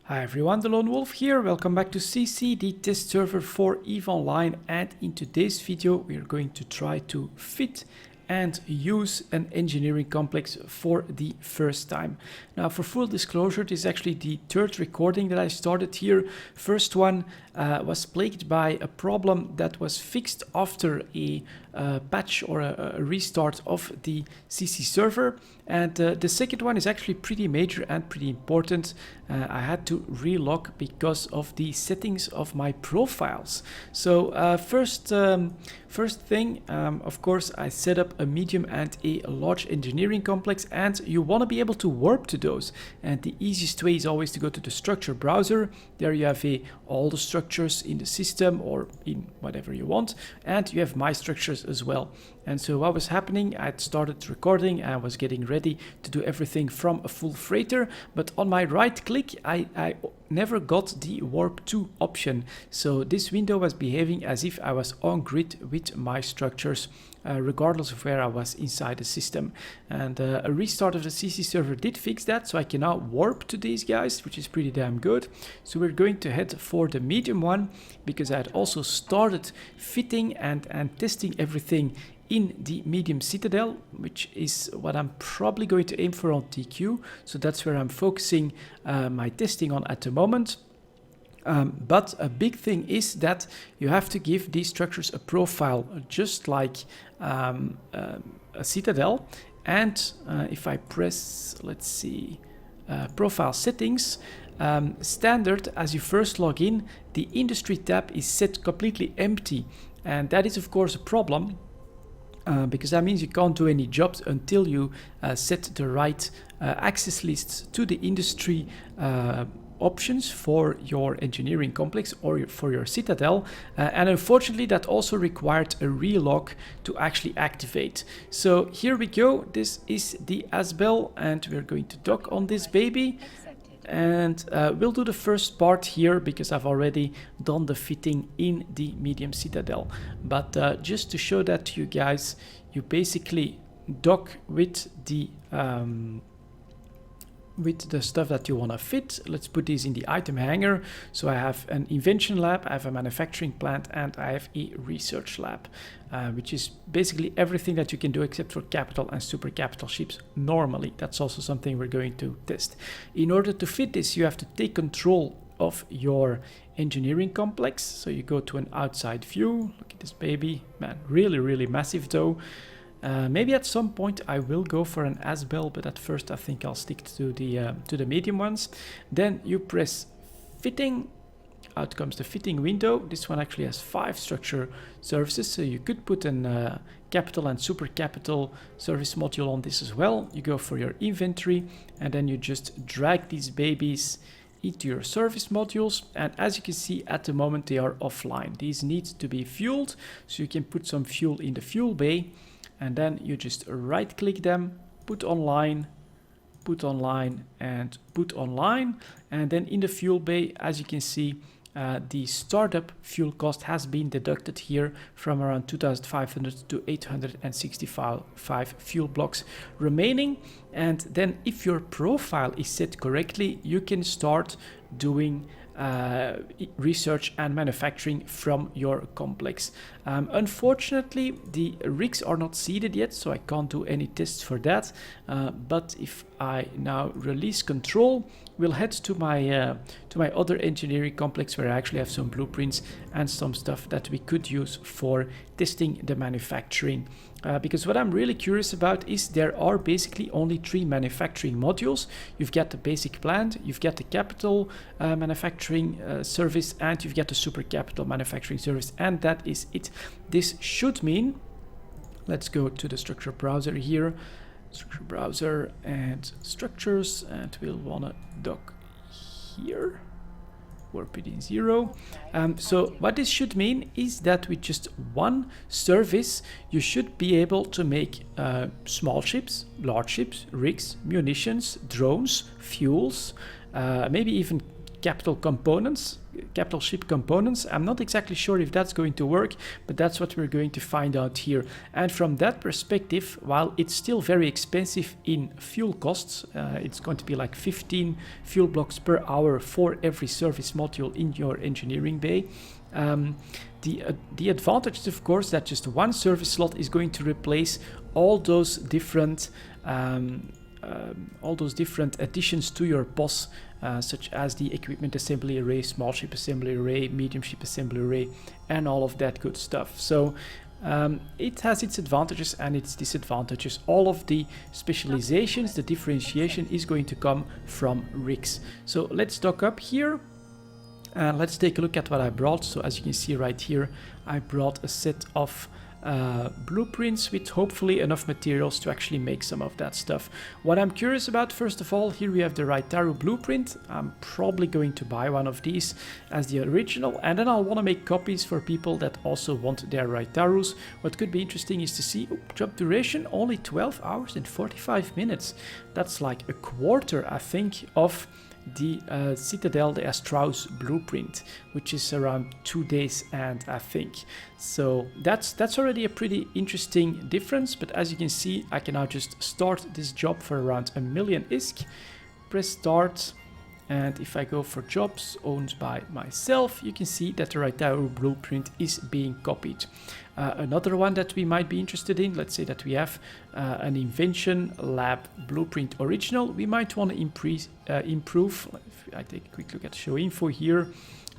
Hi everyone, delonewolf here. Welcome back to sisi, the test server for EVE Online, and in today's video we are going to try to fit and use an engineering complex for the first time. Now, for full disclosure, this is actually the third recording that I started here. First one was plagued by a problem that was fixed after a patch or a restart of the sisi server, and the second one is actually pretty major and pretty important. I had to relog because of the settings of my profiles. So first thing, of course, I set up a medium and a large engineering complex, and you want to be able to warp to those. And the easiest way is always to go to the structure browser. There you have all the structures in the system or in whatever you want, and you have my structures as well. And so what was happening, I started recording, I was getting ready to do everything from a full freighter, but on my right click, I never got the warp to option. So this window was behaving as if I was on grid with my structures, regardless of where I was inside the system. And a restart of the sisi server did fix that, so I can now warp to these guys, which is pretty damn good. So we're going to head for the medium one, because I had also started fitting and testing everything in the medium citadel, which is what I'm probably going to aim for on TQ. So that's where I'm focusing my testing on at the moment. But a big thing is that you have to give these structures a profile, just like a citadel. And if I press, let's see, profile settings, standard, as you first log in, the industry tab is set completely empty. And that is of course a problem, because that means you can't do any jobs until you set the right access lists to the industry options for your engineering complex or for your citadel, and unfortunately that also required a relog to actually activate. So here we go, this is the Asbel, and we're going to dock on this baby. And we'll do the first part here because I've already done the fitting in the medium citadel. But just to show that to you guys, you basically dock with the stuff that you want to fit. Let's put these in the item hanger. So I have an invention lab, I have a manufacturing plant, and I have a research lab, which is basically everything that you can do except for capital and super capital ships normally. That's also something we're going to test. In order to fit this, you have to take control of your engineering complex. So you go to an outside view. Look at this baby, man, really massive though. Maybe at some point I will go for an Asbel, but at first I think I'll stick to the medium ones. Then you press fitting. Out comes the fitting window. This one actually has 5 structure services, so you could put an capital and super capital service module on this as well. You go for your inventory, and then you just drag these babies into your service modules, and as you can see at the moment they are offline. These need to be fueled, so you can put some fuel in the fuel bay, and then you just right click them, put online, and put online. And then in the fuel bay, as you can see, the startup fuel cost has been deducted here from around 2,500 to 865 fuel blocks remaining. And then if your profile is set correctly, you can start doing research and manufacturing from your complex. Unfortunately, the rigs are not seeded yet, so I can't do any tests for that. But if I now release control, we'll head to my other engineering complex where I actually have some blueprints and some stuff that we could use for testing the manufacturing. Because what I'm really curious about is there are basically only 3 manufacturing modules. You've got the basic plant, you've got the capital manufacturing service, and you've got the super capital manufacturing service, and that is it. This should mean, let's go to the structure browser here, structure browser and structures, and we'll want to dock here. Warp it in 0. So what this should mean is that with just one service, you should be able to make small ships, large ships, rigs, munitions, drones, fuels, maybe even capital components, capital ship components. I'm not exactly sure if that's going to work, but that's what we're going to find out here. And from that perspective, while it's still very expensive in fuel costs, it's going to be like 15 fuel blocks per hour for every service module in your engineering bay. The advantage is, of course, that just one service slot is going to replace all those different additions to your POS, such as the equipment assembly array, small ship assembly array, medium ship assembly array, and all of that good stuff. So it has its advantages and its disadvantages. All of the specializations, the differentiation is going to come from rigs. So let's dock up here. Let's take a look at what I brought. So as you can see right here, I brought a set of blueprints with hopefully enough materials to actually make some of that stuff. What I'm curious about, first of all, here we have the Raitaru blueprint. I'm probably going to buy one of these as the original, and then I'll want to make copies for people that also want their Raitarus. What could be interesting is to see job duration only 12 hours and 45 minutes. That's like a quarter, I think, of the Citadel de Astraus blueprint, which is around 2 days, and I think so that's already a pretty interesting difference. But as you can see, I can now just start this job for around 1 million ISK, press start, and if I go for jobs owned by myself, you can see that the Raitaru blueprint is being copied. Another one that we might be interested in, let's say that we have an invention lab blueprint original. We might want to improve. If I take a quick look at show info here.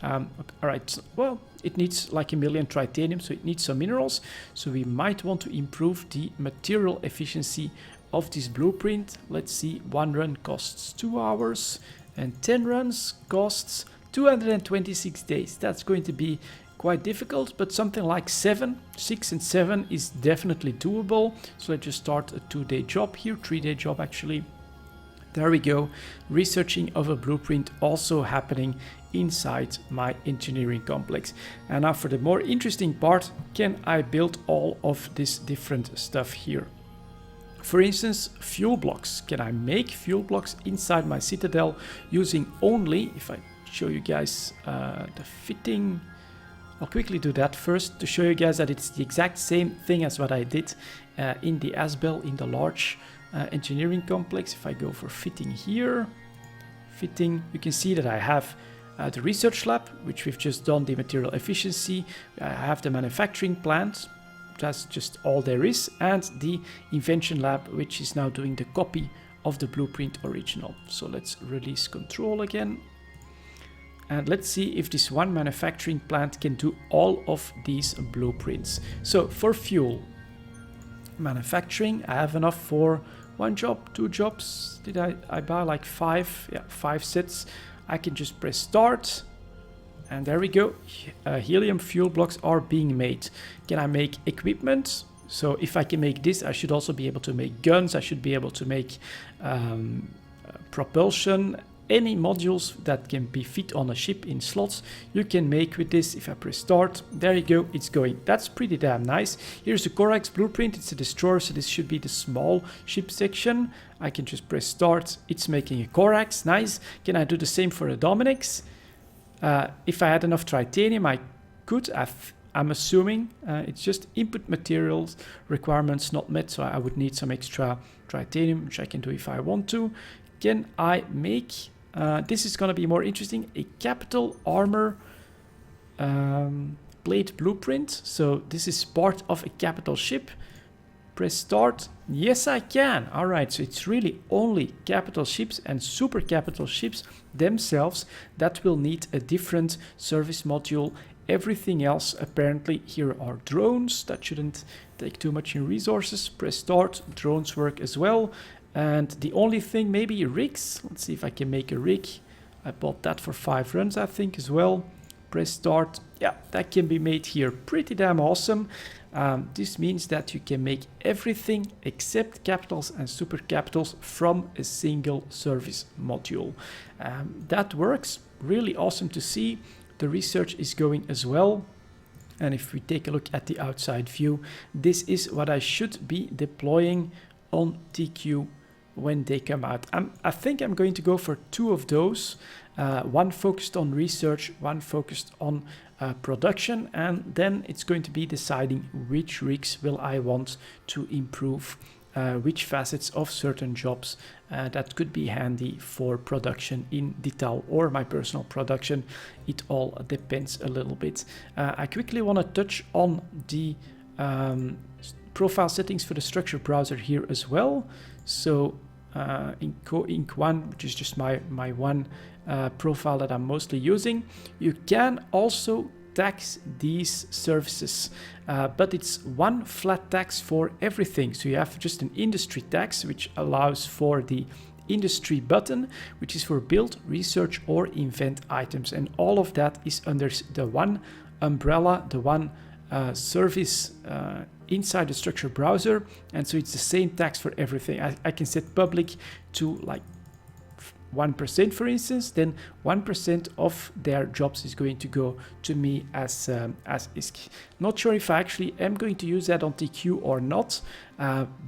All right, well, it needs like 1 million titanium, so it needs some minerals. So we might want to improve the material efficiency of this blueprint. Let's see, 1 run costs 2 hours and 10 runs costs 226 days. That's going to be quite difficult, but something like 6 and 7 is definitely doable. So let's just start a 2-day job here, 3-day job actually. There we go. Researching of a blueprint also happening inside my engineering complex. And now for the more interesting part, can I build all of this different stuff here? For instance, fuel blocks. Can I make fuel blocks inside my Citadel using only, if I show you guys the fitting, I'll quickly do that first to show you guys that it's the exact same thing as what I did in the Asbel, in the large engineering complex. If I go for fitting here, fitting, you can see that I have the research lab, which we've just done the material efficiency. I have the manufacturing plant. That's just all there is, and the invention lab, which is now doing the copy of the blueprint original. So let's release control again, and let's see if this one manufacturing plant can do all of these blueprints. So for fuel manufacturing, I have enough for 1 job, 2 jobs. Did I buy like 5? Yeah, 5 sets. I can just press start. And there we go, helium fuel blocks are being made. Can I make equipment? So if I can make this, I should also be able to make guns. I should be able to make propulsion. Any modules that can be fit on a ship in slots, you can make with this. If I press start, there you go, it's going. That's pretty damn nice. Here's the Corax blueprint. It's a destroyer, so this should be the small ship section. I can just press start. It's making a Corax, nice. Can I do the same for a Dominix? If I had enough titanium, I could. I'm assuming it's just input materials requirements not met, so I would need some extra titanium, which I can do if I want to. Can I make, this is going to be more interesting, a capital armor plate blueprint? So this is part of a capital ship. Press start. Yes, I can. All right, so it's really only capital ships and super capital ships themselves that will need a different service module. Everything else, apparently, here are drones. That shouldn't take too much in resources. Press start. Drones work as well. And the only thing, maybe rigs. Let's see if I can make a rig. I bought that for 5 runs, I think, as well. Press start. Yeah, that can be made here. Pretty damn awesome. This means that you can make everything except capitals and super capitals from a single service module. That works. Really awesome to see. The research is going as well. And if we take a look at the outside view, this is what I should be deploying on TQ when they come out. I think I'm going to go for 2 of those, one focused on research, one focused on production, and then it's going to be deciding which rigs will I want to improve, which facets of certain jobs that could be handy for production in Dital or my personal production. It all depends a little bit. I quickly want to touch on the profile settings for the structure browser here as well. So in Ink 1, which is just my one profile that I'm mostly using, you can also tax these services, but it's one flat tax for everything. So you have just an industry tax, which allows for the industry button, which is for build, research or invent items, and all of that is under the one umbrella, the one service inside the structure browser. And so it's the same tax for everything. I can set public to like 1%, for instance, then 1% of their jobs is going to go to me as ISK. Not sure if I actually am going to use that on TQ or not,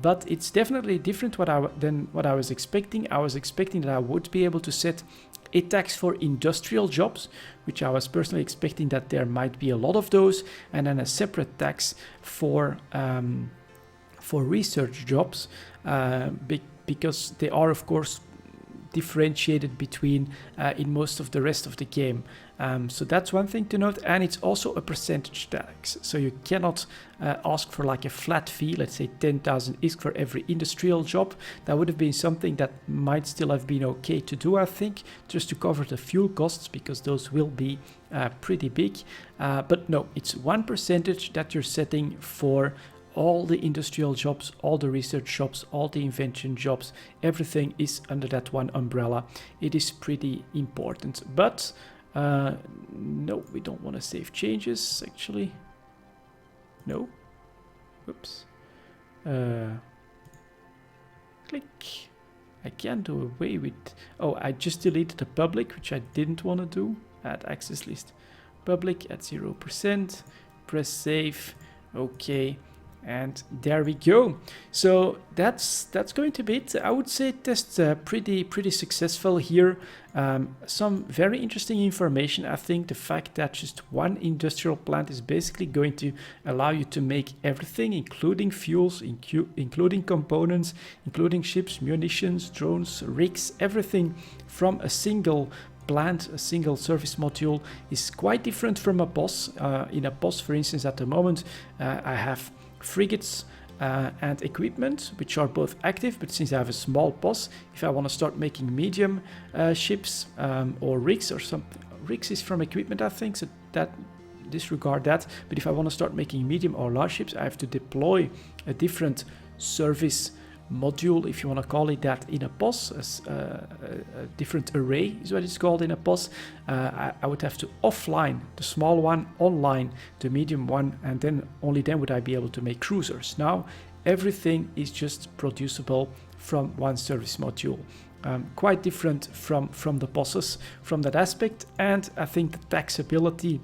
but it's definitely different than what I was expecting. I was expecting that I would be able to set a tax for industrial jobs, which I was personally expecting that there might be a lot of those, and then a separate tax for research jobs, because they are, of course, differentiated between in most of the rest of the game. So that's one thing to note, and it's also a percentage tax. So you cannot ask for like a flat fee, let's say 10,000 ISK for every industrial job. That would have been something that might still have been okay to do, I think, just to cover the fuel costs, because those will be pretty big. But no, it's 1% that you're setting for all the industrial jobs, all the research jobs, all the invention jobs. Everything is under that one umbrella. It is pretty important. But no, we don't want to save changes, actually. No. Oops. Click. I can't do away with... Oh, I just deleted the public, which I didn't want to do. Add access list. Public at 0%. Press save. Okay. And there we go. So that's going to be it. I would say test pretty successful here. Some very interesting information. I think the fact that just one industrial plant is basically going to allow you to make everything, including fuels, including components, including ships, munitions, drones, rigs, everything from a single plant, a single service module, is quite different from a boss. In a boss, for instance, at the moment, I have frigates and equipment, which are both active, but since I have a small boss, if I want to start making medium ships or rigs or something, rigs is from equipment, I think, so that disregard that. But if I want to start making medium or large ships, I have to deploy a different service module, if you want to call it that, in a POS. A different array is what it's called in a POS. I would have to offline the small one, online the medium one, and then only then would I be able to make cruisers. Now everything is just producible from one service module. Quite different from the POSes from that aspect, and I think the taxability,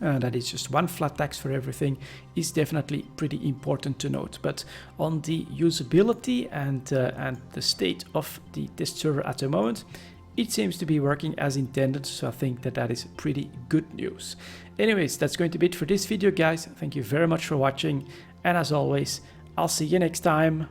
that is just one flat tax for everything, is definitely pretty important to note. But on the usability and the state of the test server at the moment, it seems to be working as intended, so I think that is pretty good news. Anyways, that's going to be it for this video, guys. Thank you very much for watching, and as always, I'll see you next time.